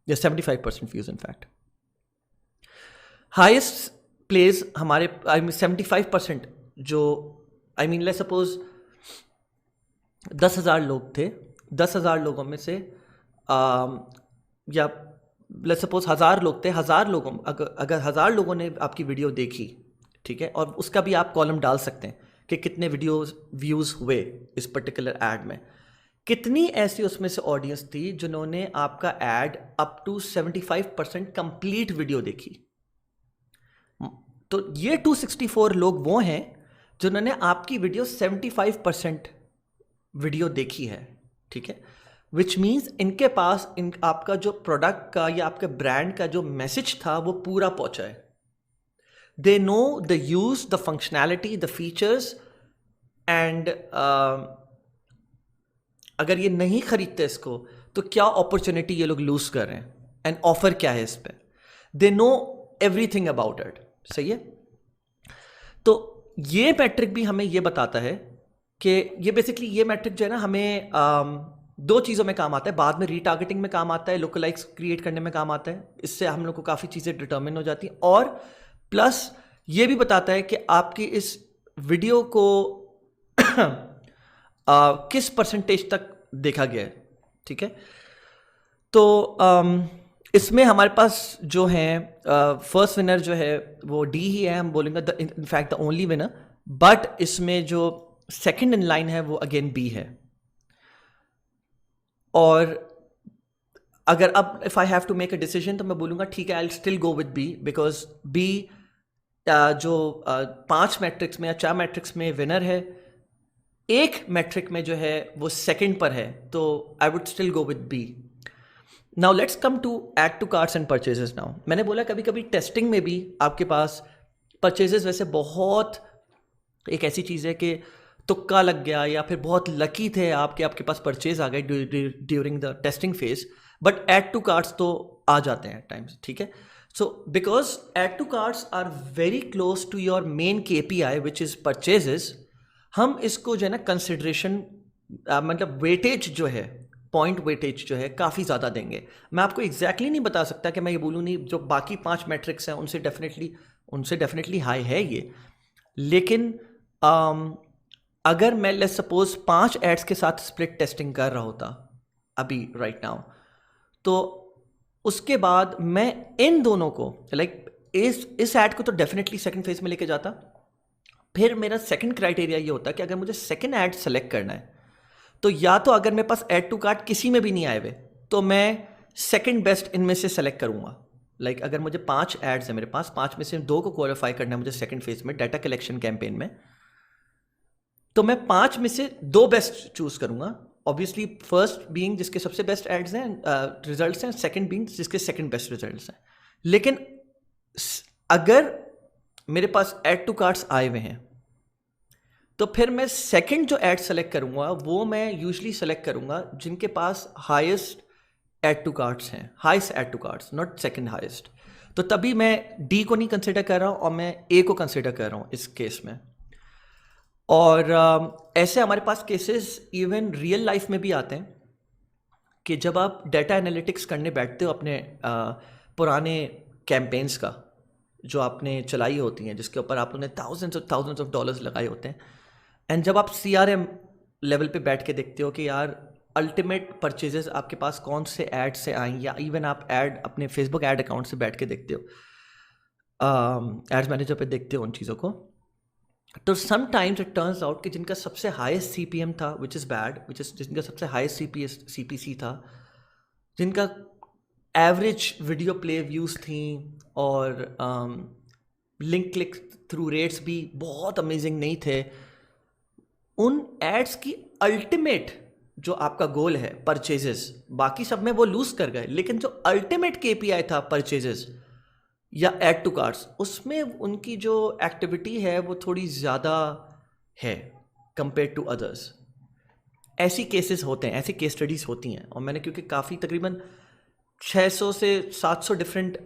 [SPEAKER 1] या 75% views in fact. Highest plays हमारे 75% जो let's suppose 10,000 लोग थे, 10,000 लोगों में से या लेट्स सपोज 1000 लोग थे, 1000 लोगों अगर 1000 लोगों ने आपकी वीडियो देखी, ठीक है, और उसका भी आप कॉलम डाल सकते हैं कि कितने वीडियोस व्यूज़ हुए इस पर्टिकुलर ऐड में। कितनी ऐसी उसमें से ऑडियंस थी जिन्होंने आपका ad up to 75% complete video देखी? तो ये 264 लोग वो हैं जिन्होंने आपकी वीडियो 75% वीडियो देखी है, ठीक है। विच मीन्स इनके पास आपका जो प्रोडक्ट का या आपके ब्रांड का जो मैसेज था वो पूरा पहुंचा है। They know the use, the functionality, the features, and अगर ये नहीं खरीदते इसको तो क्या अपॉर्चुनिटी ये लोग लूज कर रहे हैं एंड ऑफर क्या है इस पे। They know everything about it, सही है। तो ये मैट्रिक भी हमें ये बताता है कि ये बेसिकली ये मैट्रिक जो है ना हमें दो चीज़ों में काम आता है। बाद में रीटारगेटिंग में काम आता है, लोकलाइक्स क्रिएट करने में काम आता है। इससे हम लोग को काफ़ी चीज़ें डिटर्मिन हो जाती हैं, और प्लस ये भी बताता है कि आपकी इस वीडियो को किस परसेंटेज तक देखा गया है, ठीक है। तो इसमें हमारे पास जो है फर्स्ट विनर जो है वो डी ही है, हम बोलेंगे in fact the only winner. But इसमें जो सेकंड इन लाइन है वो अगेन बी है। और अगर अब if I have to make a decision तो मैं बोलूँगा ठीक है, I will still go with B, because B जो 5 मैट्रिक्स में या 4 मैट्रिक्स में विनर है, एक मैट्रिक में जो है वो सेकंड पर है, तो I would still go with B. Now let's come to add to carts and purchases. Now मैंने बोला कभी कभी टेस्टिंग में भी आपके पास परचेजेस वैसे बहुत एक ऐसी चीज़ है कि तुक्का लग गया या फिर बहुत लकी थे आपके पास परचेज आ गए during the testing phase, but add to carts तो आ जाते हैं टाइम्स, ठीक है। So because add to carts are very close to your main KPI which is purchases, हम इसको जो है ना कंसिडरेशन मतलब वेटेज जो है, पॉइंट वेटेज जो है काफ़ी ज़्यादा देंगे। मैं आपको एग्जैक्टली नहीं बता सकता कि मैं ये बोलूँ नहीं, जो बाकी 5 मैट्रिक्स हैं उनसे डेफिनेटली हाई है ये, लेकिन अगर मैं लेट्स सपोज 5 एड्स के साथ स्प्लिट टेस्टिंग कर रहा होता अभी राइट नाउ, तो उसके बाद मैं इन दोनों को इस एड को तो डेफिनेटली सेकंड फेज में लेके जाता। फिर मेरा सेकंड क्राइटेरिया ये होता कि अगर मुझे सेकंड ऐड सेलेक्ट करना है तो या तो अगर मेरे पास ऐड टू कार्ट किसी में भी नहीं आए हुए तो मैं सेकंड बेस्ट इनमें से सेलेक्ट करूंगा। अगर मुझे 5 एड्स हैं मेरे पास, 5 में से 2 को क्वालिफाई करना है मुझे सेकंड फेज में डाटा कलेक्शन कैंपेन में, तो मैं 5 में से 2 बेस्ट चूज करूंगा। ऑब्वियसली फर्स्ट बीइंग जिसके सबसे बेस्ट एड्स हैं, रिजल्ट्स हैं, सेकंड बीइंग जिसके सेकंड बेस्ट रिजल्ट्स हैं। लेकिन अगर मेरे पास ऐड टू कार्ट्स आए हुए हैं तो फिर मैं सेकंड जो ऐड सेलेक्ट करूंगा वो मैं यूजुअली सेलेक्ट करूंगा जिनके पास हाईएस्ट ऐड टू कार्ट्स हैं, highest add to carts, not second highest. तो तभी मैं डी को नहीं कंसिडर कर रहा हूं और मैं ए को कंसिडर कर रहा हूं इस केस में। और ऐसे हमारे पास केसेस इवन रियल लाइफ में भी आते हैं कि जब आप डेटा एनालिटिक्स करने बैठते हो अपने पुराने कैंपेन्स का जो आपने चलाई होती हैं, जिसके ऊपर आपने थाउजेंड्स ऑफ डॉलर्स लगाए होते हैं, एंड जब आप CRM लेवल पे बैठ के देखते हो कि यार अल्टीमेट परचेजेस आपके पास कौन से ऐड से आए, या इवन आप ऐड अपने फेसबुक ऐड अकाउंट से बैठ के देखते हो, एड्स मैनेजर पे देखते हो उन चीज़ों को, तो समटाइम्स इट टर्न्स आउट कि जिनका सबसे हाईएस्ट CPM था विच इज़ बैड, जिनका सबसे हाईएस्ट CPC था, जिनका एवरेज वीडियो प्ले व्यूज़ थी और लिंक क्लिक थ्रू रेट्स भी बहुत अमेजिंग नहीं थे, उन एड्स की अल्टीमेट जो आपका गोल है परचेजेस, बाकी सब में वो लूज कर गए, लेकिन जो अल्टीमेट KPI था परचेजेस या ऐड टू कार्ट्स, उसमें उनकी जो एक्टिविटी है वो थोड़ी ज़्यादा है कंपेयर टू अदर्स। ऐसी केसेस होते हैं, ऐसी केस स्टडीज़ होती हैं, और मैंने क्योंकि काफ़ी तकरीबन 600 से 700 डिफरेंट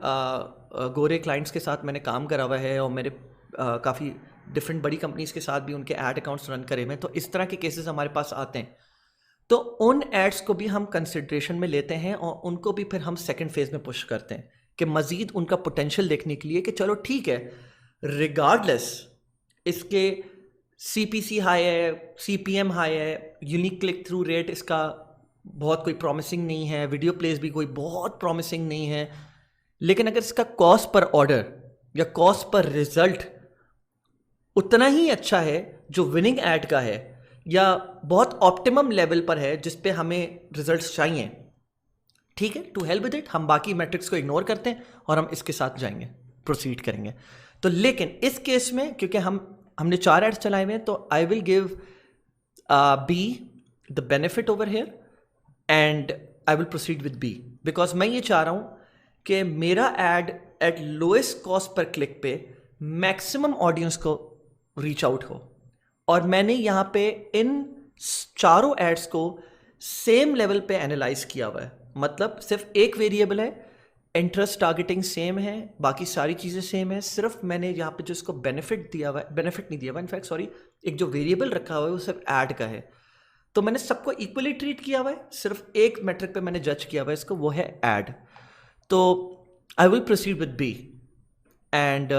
[SPEAKER 1] गोरे क्लाइंट्स के साथ मैंने काम करा हुआ है, और मेरे काफ़ी डिफरेंट बड़ी कंपनीज के साथ भी उनके ऐड अकाउंट्स रन करे हुए हैं, तो इस तरह के केसेस हमारे पास आते हैं। तो उन एड्स को भी हम कंसिडरेशन में लेते हैं और उनको भी फिर हम सेकंड फेज में पुश करते हैं कि मज़ीद उनका पोटेंशियल देखने के लिए कि चलो ठीक है, रिगार्डलेस इसके CPC हाई है, CPM हाई है, यूनिक क्लिक थ्रू रेट इसका बहुत कोई प्रॉमिसिंग नहीं है, वीडियो प्लेस भी कोई बहुत प्रॉमिसिंग नहीं है, लेकिन अगर इसका कॉस्ट पर ऑर्डर या कॉस्ट पर रिजल्ट उतना ही अच्छा है जो विनिंग ऐड का है, या बहुत ऑप्टिमम लेवल पर है जिस पे हमें रिजल्ट्स चाहिए, ठीक है, टू हेल्प विद इट हम बाकी मैट्रिक्स को इग्नोर करते हैं और हम इसके साथ जाएंगे, प्रोसीड करेंगे। तो लेकिन इस केस में क्योंकि हमने 4 एड्स चलाए हुए हैं, तो I will give B the benefit over here and I will proceed with B, because मैं ये चाह रहा हूँ कि मेरा ad at lowest cost per click पे मैक्सिमम ऑडियंस को रीच आउट हो। और मैंने यहाँ पे इन चारों एड्स को सेम लेवल पे एनालाइज किया हुआ है, मतलब सिर्फ एक वेरिएबल है, इंटरेस्ट टारगेटिंग सेम है, बाकी सारी चीज़ें सेम है, सिर्फ मैंने यहाँ पे जो इसको बेनिफिट दिया हुआ है, बेनिफिट नहीं दिया हुआ इनफैक्ट सॉरी, एक जो वेरिएबल रखा हुआ है वो सिर्फ ऐड का है। तो मैंने सबको इक्वली ट्रीट किया हुआ है, सिर्फ एक मेट्रिक पे मैंने जज किया हुआ है इसको, वो है ऐड। तो I will proceed with B and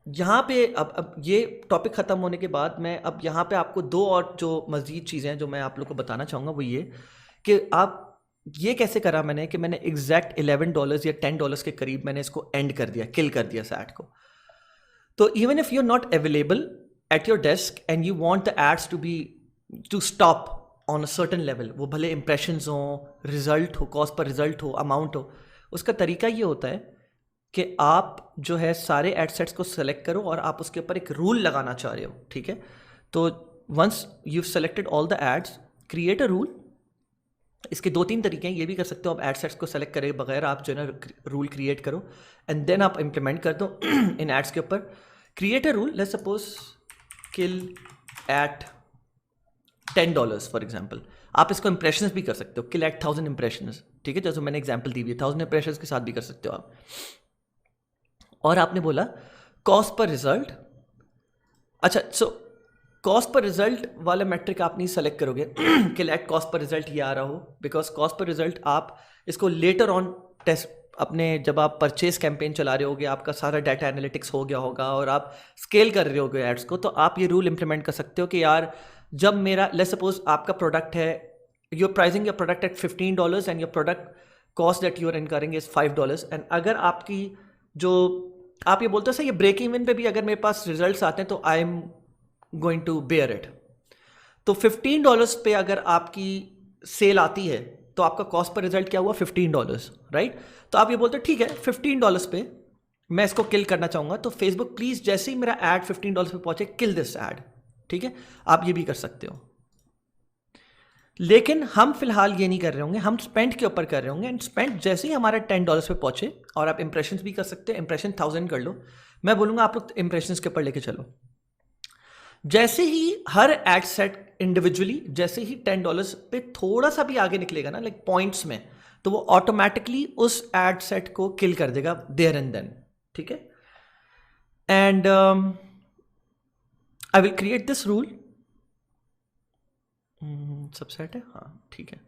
[SPEAKER 1] यहाँ पे अब ये टॉपिक ख़त्म होने के बाद मैं अब यहाँ पे आपको 2 और जो मज़ीद चीज़ें हैं जो मैं आप लोग को बताना चाहूँगा वो ये कि आप ये कैसे करा मैंने कि मैंने एग्जैक्ट $11 या $10 के करीब मैंने इसको एंड कर दिया, किल कर दिया इस ऐड को। तो even if you are not available at your desk and you want the ads to stop on a certain level, वो भले इंप्रेशंस हो, रिजल्ट हो, कॉस्ट पर रिजल्ट हो, अमाउंट हो, उसका तरीका ये होता है कि आप जो है सारे एड सेट्स को सेलेक्ट करो और आप उसके ऊपर एक रूल लगाना चाह रहे हो, ठीक है। तो once you selected all the ads, create a rule. इसके 2-3 तरीके हैं, ये भी कर सकते हो आप एड सेट्स को सेलेक्ट करे बगैर आप जो है ना रूल क्रिएट करो एंड देन आप इम्प्लीमेंट कर दो इन एड्स के ऊपर। Create a rule, let's suppose kill at $10 for example. आप इसको इंप्रेशंस भी कर सकते हो, किल एट 1000 इंप्रेशंस, ठीक है, जैसे मैंने एग्जाम्पल दी हुई है, 1000 इंप्रेशंस के साथ भी कर सकते हो आप। और आपने बोला कॉस्ट पर रिजल्ट, अच्छा सो कॉस्ट पर रिजल्ट वाला मैट्रिक आप नहीं सेलेक्ट करोगे कि लेट कॉस्ट पर रिजल्ट ये आ रहा हो, बिकॉज कॉस्ट पर रिजल्ट आप इसको लेटर ऑन टेस्ट अपने जब आप परचेज कैंपेन चला रहे होगे, आपका सारा डाटा एनालिटिक्स हो गया होगा और आप स्केल कर रहे होगे एड्स को, तो आप ये रूल इंप्लीमेंट कर सकते हो कि यार जब मेरा लेट्स सपोज आपका प्रोडक्ट है, you are pricing your product at $15 and your product cost that you are incurring is $5 and अगर आपकी जो आप ये बोलते हो सर ये ब्रेक इवन पे भी अगर मेरे पास रिजल्ट्स आते हैं तो I am going to bear it, तो $15 पे अगर आपकी सेल आती है तो आपका कॉस्ट पर रिजल्ट क्या हुआ $15, राइट। तो आप ये बोलते हो ठीक है $15 पे मैं इसको किल करना चाहूँगा, तो फेसबुक प्लीज़ जैसे ही मेरा ऐड $15 पे पहुँचे किल दिस ऐड, ठीक है, आप ये भी कर सकते हो। लेकिन हम फिलहाल ये नहीं कर रहे होंगे, हम स्पेंड के ऊपर कर रहे होंगे एंड स्पेंड जैसे ही हमारा $10 पे पहुंचे, और आप इंप्रेशंस भी कर सकते हैं, इंप्रेशन 1000 कर लो, मैं बोलूँगा आप लोग इंप्रेशंस के ऊपर लेके चलो। जैसे ही हर एड सेट इंडिविजुअली जैसे ही $10 पे थोड़ा सा भी आगे निकलेगा ना लाइक पॉइंट्स में, तो वो ऑटोमेटिकली उस एड सेट को किल कर देगा देयर एंड देन, ठीक है। And I will create this rule, subset है, हाँ ठीक है।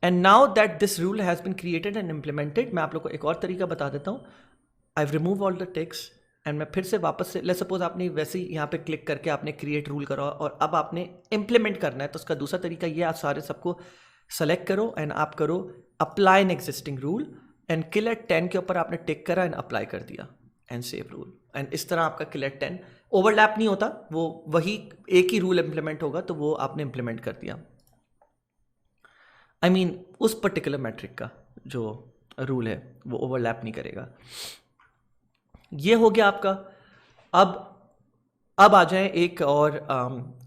[SPEAKER 1] And now that this rule has been created and implemented, मैं आप लोग को एक और तरीका बता देता हूँ। I remove all the text and मैं फिर से वापस से लेट्स सपोज आपने वैसे ही यहाँ पे क्लिक करके आपने क्रिएट रूल करा और अब आपने इम्प्लीमेंट करना है, तो उसका दूसरा तरीका ये, आप सारे सबको सेलेक्ट करो एंड आप करो apply an existing rule and kill at 10 के ऊपर आपने टिक करा एंड अप्लाई कर दिया एंड सेव रूल, एंड इस तरह आपका किल एट 10 ओवरलैप नहीं होता, वो वही एक ही रूल इम्प्लीमेंट होगा, तो वो आपने इम्प्लीमेंट कर दिया। I mean, उस पर्टिकुलर मैट्रिक का जो रूल है वो ओवरलैप नहीं करेगा। ये हो गया आपका। अब आ जाए एक और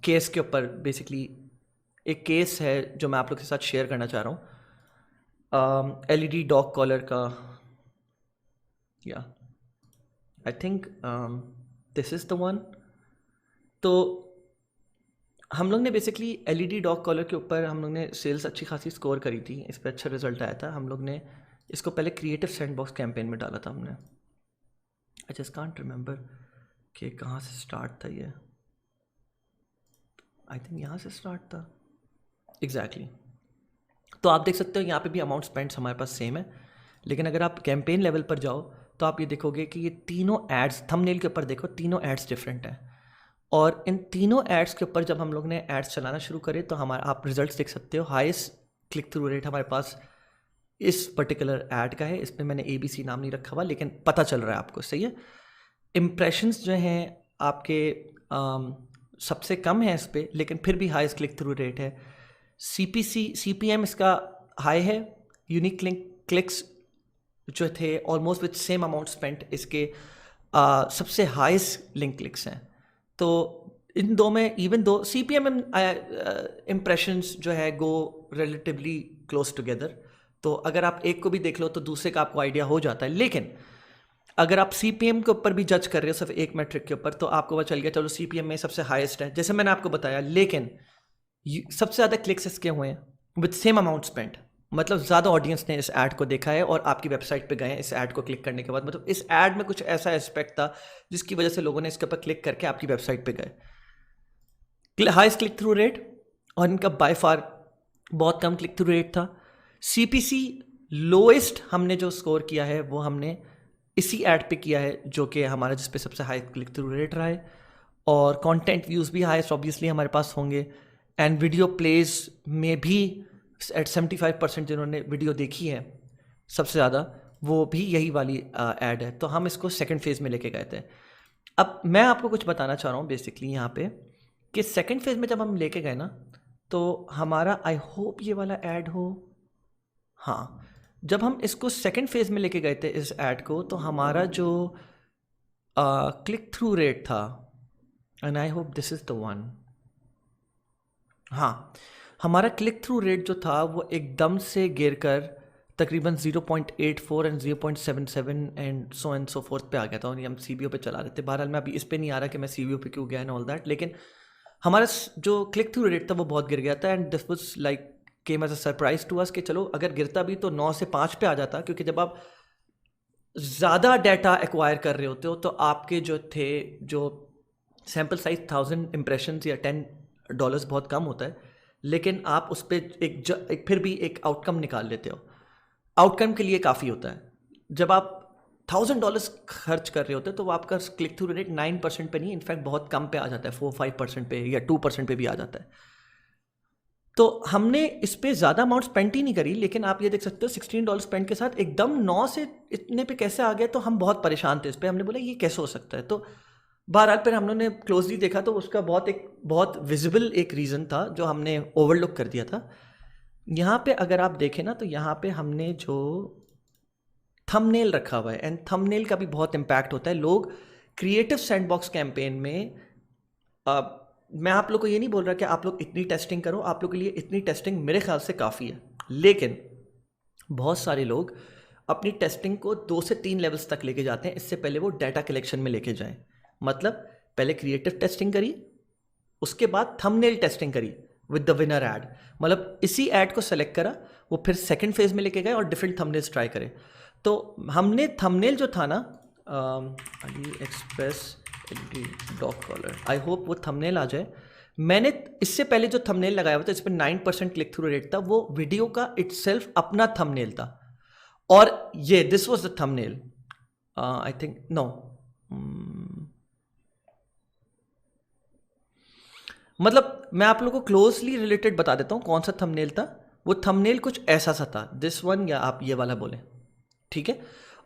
[SPEAKER 1] केस के ऊपर। बेसिकली एक केस है जो मैं आप लोग के साथ शेयर करना चाह रहा हूँ, LED डॉग कॉलर का, या I think this is the one. तो हम लोग ने बेसिकली LED डॉग कॉलर के ऊपर हम लोग ने सेल्स अच्छी खासी स्कोर करी थी, इस पर अच्छा रिजल्ट आया था। हम लोग ने इसको पहले क्रिएटिव सैंडबॉक्स कैंपेन में डाला था हमने। आई जस्ट कांट रिमेंबर कि कहाँ से स्टार्ट था ये, आई थिंक यहाँ से स्टार्ट था एग्जैक्टली। तो आप देख सकते हो यहाँ पे भी अमाउंट स्पेंड्स हमारे पास सेम है, लेकिन अगर आप कैंपेन लेवल पर जाओ तो आप ये देखोगे कि ये तीनों एड्स, थंबनेल के ऊपर देखो, तीनों एड्स डिफरेंट हैं। और इन तीनों एड्स के ऊपर जब हम लोग ने एड्स चलाना शुरू करे तो हमारा आप रिजल्ट्स देख सकते हो। हाईएस्ट क्लिक थ्रू रेट हमारे पास इस पर्टिकुलर ऐड का है, इसमें मैंने ABC नाम नहीं रखा हुआ, लेकिन पता चल रहा है आपको, सही है। इम्प्रेशंस जो हैं आपके सबसे कम है इस पर, लेकिन फिर भी हाईएस्ट क्लिक थ्रू रेट है। CPM इसका हाई है। यूनिक क्लिक्स जो थे almost with same amount spent, इसके सबसे हाईएस्ट लिंक क्लिक्स हैं। तो इन दो में इवन दो CPM इम्प्रेशंस जो है गो रिलेटिवली क्लोज टुगेदर। तो अगर आप एक को भी देख लो तो दूसरे का आपको आइडिया हो जाता है। लेकिन अगर आप CPM के ऊपर भी जज कर रहे हो सिर्फ एक मैट्रिक के ऊपर, तो आपको पता चल गया चलो CPM में सबसे हाईएस्ट है, जैसे मैंने आपको बताया। लेकिन सबसे ज़्यादा क्लिक्स इसके हुए हैं विद सेम अमाउंट स्पेंट, मतलब ज़्यादा ऑडियंस ने इस ऐड को देखा है और आपकी वेबसाइट पे गए हैं इस ऐड को क्लिक करने के बाद। मतलब इस ऐड में कुछ ऐसा एस्पेक्ट था जिसकी वजह से लोगों ने इसके ऊपर क्लिक करके आपकी वेबसाइट पे गए। हाईएस्ट क्लिक थ्रू रेट, और इनका बाय फार बहुत कम क्लिक थ्रू रेट था। CPC लोएस्ट हमने जो स्कोर किया है वो हमने इसी ऐड पे किया है, जो कि हमारा जिस पे सबसे हाई क्लिक थ्रू रेट रहा है। और कंटेंट व्यूज़ भी हाईएस्ट ऑब्वियसली हमारे पास होंगे, एंड वीडियो प्लेज में भी एट 75% जिन्होंने वीडियो देखी है सबसे ज़्यादा, वो भी यही वाली ऐड है। तो हम इसको सेकंड फेज़ में लेके गए थे। अब मैं आपको कुछ बताना चाह रहा हूँ बेसिकली यहाँ पे कि सेकंड फेज़ में जब हम लेके गए ना, तो हमारा, आई होप ये वाला ऐड हो, हाँ, जब हम इसको सेकंड फेज़ में लेके गए थे इस ऐड को, तो हमारा जो क्लिक थ्रू रेट था, and I hope this is the one, हाँ, हमारा क्लिक थ्रू रेट जो था वो एकदम से गिर कर तकरीबन 0.84 एंड 0.77 एंड सो फोर्थ पे आ गया था। और हम CBO पे चला रहे थे। बहरहाल मैं अभी इस पे नहीं आ रहा कि मैं CBO पे क्यों गया एंड ऑल दैट, लेकिन हमारा जो क्लिक थ्रू रेट था वो बहुत गिर गया था। And this was like came as a surprise to us कि चलो अगर गिरता भी तो 9 से 5 पे आ जाता, क्योंकि जब आप ज़्यादा डाटा एक्वायर कर रहे होते हो तो आपके जो सैम्पल साइज 1000 इम्प्रेशंस या $10 बहुत कम होता है, लेकिन आप उस पर एक फिर भी एक आउटकम निकाल लेते हो। आउटकम के लिए काफ़ी होता है। जब आप $1000 खर्च कर रहे होते हो तो आपका क्लिक थ्रू रेट 9% पे नहीं, इनफैक्ट बहुत कम पे आ जाता है, 4-5% पे या 2% पे भी आ जाता है। तो हमने इस पर ज़्यादा अमाउंट स्पेंड ही नहीं करी, लेकिन आप ये देख सकते हो $16 स्पेंड के साथ एकदम 9 से इतने पे कैसे आ गया। तो हम बहुत परेशान थे इस पर, हमने बोला ये कैसे हो सकता है। तो बहरहाल फिर हम लोगों ने क्लोजली देखा तो उसका बहुत विजिबल एक रीज़न था जो हमने ओवरलुक कर दिया था। यहाँ पे अगर आप देखें ना, तो यहाँ पे हमने जो थंबनेल रखा हुआ है, एंड थंबनेल का भी बहुत इम्पैक्ट होता है। लोग क्रिएटिव सैंडबॉक्स कैंपेन में, मैं आप लोग को ये नहीं बोल रहा कि आप लोग इतनी टेस्टिंग करो, आप लोग के लिए इतनी टेस्टिंग मेरे ख्याल से काफ़ी है, लेकिन बहुत सारे लोग अपनी टेस्टिंग को 2 से 3 लेवल्स तक लेके जाते हैं, इससे पहले वो डाटा कलेक्शन में लेके जाएं। मतलब पहले क्रिएटिव टेस्टिंग करी, उसके बाद थंबनेल टेस्टिंग करी विद द विनर ऐड, मतलब इसी ऐड को सेलेक्ट करा, वो फिर सेकंड फेज में लेके गए और डिफरेंट थंबनेल्स ट्राई करे। तो हमने थंबनेल जो था ना, AliExpress dog collar, I hope वो थंबनेल आ जाए। मैंने इससे पहले जो थंबनेल लगाया हुआ था इस पर 9% क्लिक थ्रू रेट था, वो वीडियो का इटसेल्फ अपना थंबनेल था। और ये this was the thumbnail, I think no, मतलब मैं आप लोगों को क्लोजली रिलेटेड बता देता हूँ कौन सा थंबनेल था। वो थंबनेल कुछ ऐसा सा था, दिस वन, या आप ये वाला बोलें, ठीक है।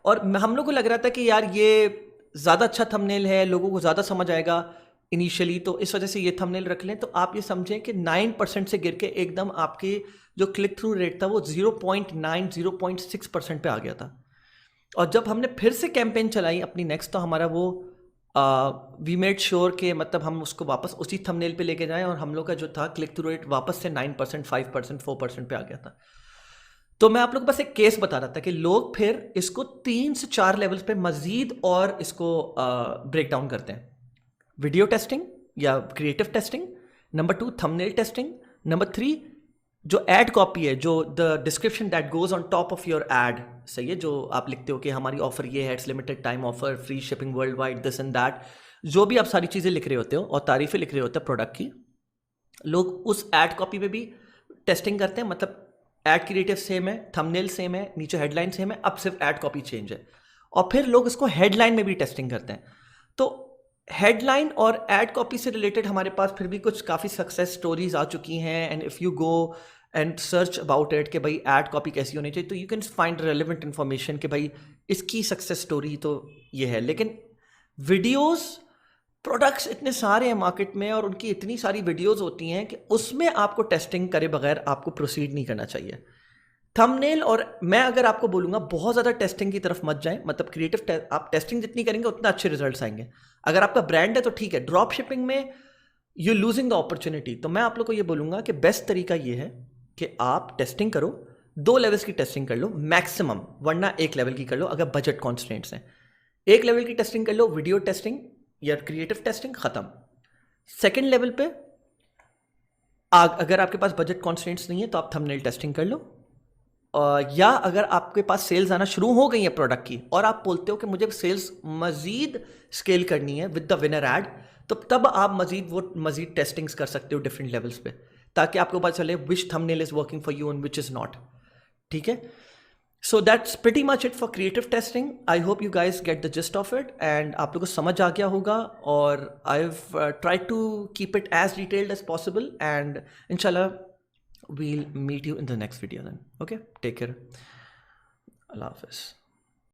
[SPEAKER 1] और हम लोग को लग रहा था कि यार ये ज़्यादा अच्छा थंबनेल है, लोगों को ज़्यादा समझ आएगा इनिशियली, तो इस वजह से ये थंबनेल रख लें। तो आप ये समझें कि 9% से गिर के एकदम आपके जो क्लिक थ्रू रेट था वो 0.6% पे आ गया था। और जब हमने फिर से कैंपेन चलाई अपनी नेक्स्ट, तो हमारा वो वी मेड श्योर के मतलब हम उसको वापस उसी थंबनेल पे लेके जाएं, और हम लोग का जो था क्लिक थ्रू रेट वापस से 9%, 5%, 4% पे आ गया था। तो मैं आप लोग को बस एक केस बता रहा था कि लोग फिर इसको 3 से 4 लेवल्स पे मजीद और इसको ब्रेक डाउन करते हैं। वीडियो टेस्टिंग या creative testing, number 2 thumbnail testing, number 3 जो एड कॉपी है, जो the description that goes on top of your add, सही है, जो आप लिखते हो कि हमारी ऑफर ये है, it's limited time offer, free shipping world wide, this and that, जो भी आप सारी चीज़ें लिख रहे होते हो और तारीफें लिख रहे होते हैं प्रोडक्ट की, लोग उस एड कॉपी पे भी टेस्टिंग करते हैं। मतलब एड क्रिएटिव सेम है, थंबनेल सेम है, नीचे हेडलाइन सेम है, अब सिर्फ एड कॉपी चेंज है। और फिर लोग इसको हेडलाइन में भी टेस्टिंग करते हैं। तो हेडलाइन और एड कॉपी से रिलेटेड हमारे पास फिर भी कुछ काफ़ी सक्सेस स्टोरीज आ चुकी हैं, and if you go and search about it कि भाई एड कॉपी कैसी होनी चाहिए, तो you can find relevant information कि भाई इसकी सक्सेस स्टोरी तो ये है। लेकिन वीडियोस प्रोडक्ट्स इतने सारे हैं मार्केट में और उनकी इतनी सारी वीडियोस होती हैं कि उसमें आपको टेस्टिंग करे बगैर आपको प्रोसीड नहीं करना चाहिए। थंबनेल, और मैं अगर आपको बोलूँगा बहुत ज़्यादा टेस्टिंग की तरफ मत जाएं, मतलब क्रिएटिव आप टेस्टिंग जितनी करेंगे उतना अच्छे रिजल्ट्स आएंगे। अगर आपका ब्रांड है तो ठीक है, ड्रॉप शिपिंग में यू लूजिंग द अपॉर्चुनिटी। तो मैं आप लोग को ये बोलूँगा कि बेस्ट तरीका ये है कि आप टेस्टिंग करो, 2 लेवल्स की टेस्टिंग कर लो मैक्सिमम, वरना 1 लेवल की कर लो अगर बजट कॉन्स्ट्रेंट्स हैं। 1 लेवल की टेस्टिंग कर लो, वीडियो टेस्टिंग या क्रिएटिव टेस्टिंग खत्म। सेकेंड लेवल पे अगर आपके पास बजट कॉन्स्ट्रेंट्स नहीं है तो आप थंबनेल टेस्टिंग कर लो, या अगर आपके पास सेल्स आना शुरू हो गई है प्रोडक्ट की और आप बोलते हो कि मुझे सेल्स मजीद स्केल करनी है विद द विनर एड, तो तब आप मजीद टेस्टिंग्स कर सकते हो डिफरेंट लेवल्स पे, ताकि आपको पता चले which thumbnail is working for you and which is not. ठीक है, so that's pretty much it for creative testing. I hope you guys get the gist of it and आप लोगों को समझ आ गया होगा, और I have try to keep it as detailed as possible, and इंशाल्लाह we'll meet you in the next video then. Okay, take care. Allah Hafiz.